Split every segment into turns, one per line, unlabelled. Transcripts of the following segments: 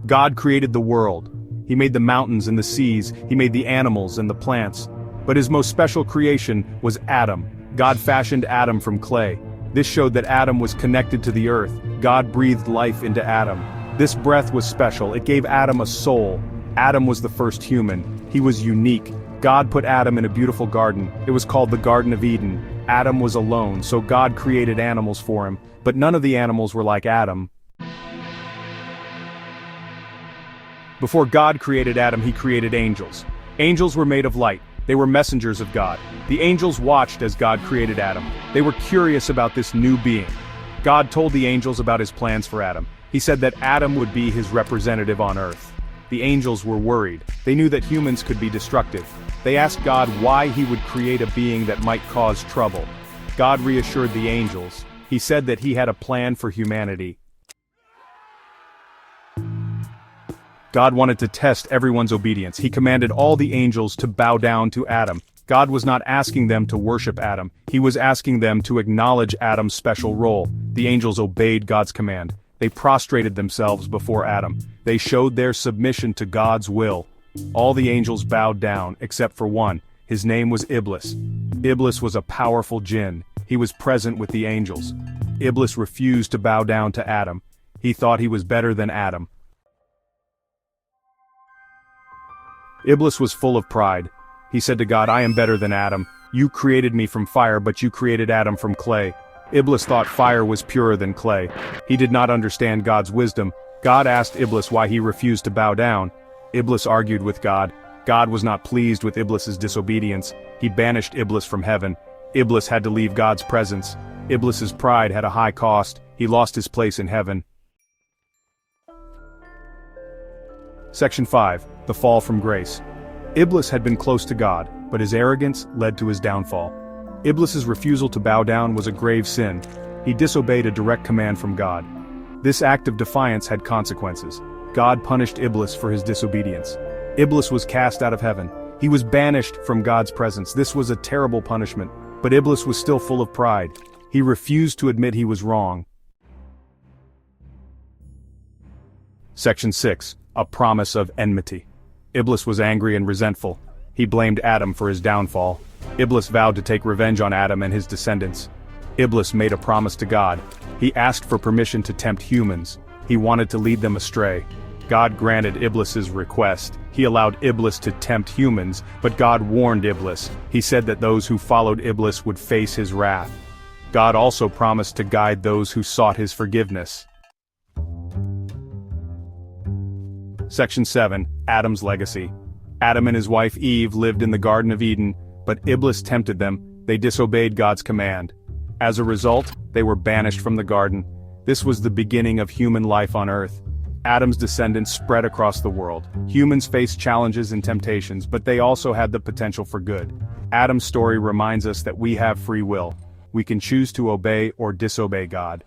God created the world. He made the mountains and the seas, he made the animals and the plants. But his most special creation was Adam. God fashioned Adam from clay. This showed that Adam was connected to the earth. God breathed life into Adam. This breath was special, it gave Adam a soul. Adam was the first human. He was unique. God put Adam in a beautiful garden. It was called the Garden of Eden. Adam was alone, so God created animals for him, but none of the animals were like Adam. Before God created Adam, he created angels. Angels were made of light. They were messengers of God. The angels watched as God created Adam. They were curious about this new being. God told the angels about his plans for Adam. He said that Adam would be his representative on earth. The angels were worried. They knew that humans could be destructive. They asked God why he would create a being that might cause trouble. God reassured the angels. He said that he had a plan for humanity. God wanted to test everyone's obedience. He commanded all the angels to bow down to Adam. God was not asking them to worship Adam. He was asking them to acknowledge Adam's special role. The angels obeyed God's command. They prostrated themselves before Adam. They showed their submission to God's will. All the angels bowed down, except for one. His name was Iblis. Iblis was a powerful jinn. He was present with the angels. Iblis refused to bow down to Adam. He thought he was better than Adam. Iblis was full of pride. He said to God, "I am better than Adam. You created me from fire, but you created Adam from clay." Iblis thought fire was purer than clay. He did not understand God's wisdom. God asked Iblis why he refused to bow down. Iblis argued with God. God was not pleased with Iblis's disobedience. He banished Iblis from heaven. Iblis had to leave God's presence. Iblis's pride had a high cost. He lost his place in heaven. Section 5. The Fall from Grace. Iblis had been close to God, but his arrogance led to his downfall. Iblis's refusal to bow down was a grave sin. He disobeyed a direct command from God. This act of defiance had consequences. God punished Iblis for his disobedience. Iblis was cast out of heaven. He was banished from God's presence. This was a terrible punishment, but Iblis was still full of pride. He refused to admit he was wrong. Section 6. A promise of enmity. Iblis was angry and resentful. He blamed Adam for his downfall. Iblis vowed to take revenge on Adam and his descendants. Iblis made a promise to God. He asked for permission to tempt humans. He wanted to lead them astray. God granted Iblis's request. He allowed Iblis to tempt humans, but God warned Iblis. He said that those who followed Iblis would face his wrath. God also promised to guide those who sought his forgiveness. Section 7. Adam's Legacy. Adam and his wife Eve lived in the Garden of Eden, but Iblis tempted them. They disobeyed God's command. As a result, they were banished from the garden. This was the beginning of human life on earth. Adam's descendants spread across the world. Humans faced challenges and temptations, but they also had the potential for good. Adam's story reminds us that we have free will. We can choose to obey or disobey God.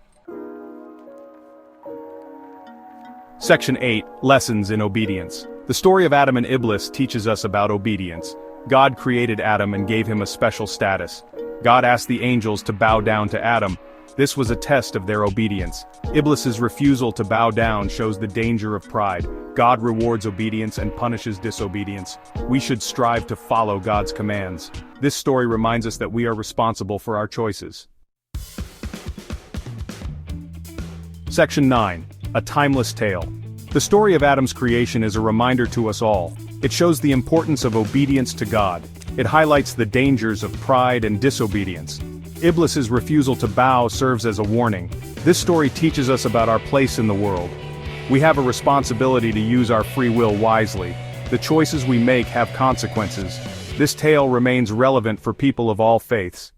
Section 8. Lessons in Obedience. The story of Adam and Iblis teaches us about obedience. God created Adam and gave him a special status. God asked the angels to bow down to Adam. This was a test of their obedience. Iblis's refusal to bow down shows the danger of pride. God rewards obedience and punishes disobedience. We should strive to follow God's commands. This story reminds us that we are responsible for our choices. Section 9. A Timeless Tale. The story of Adam's creation is a reminder to us all. It shows the importance of obedience to God. It highlights the dangers of pride and disobedience. Iblis's refusal to bow serves as a warning. This story teaches us about our place in the world. We have a responsibility to use our free will wisely. The choices we make have consequences. This tale remains relevant for people of all faiths.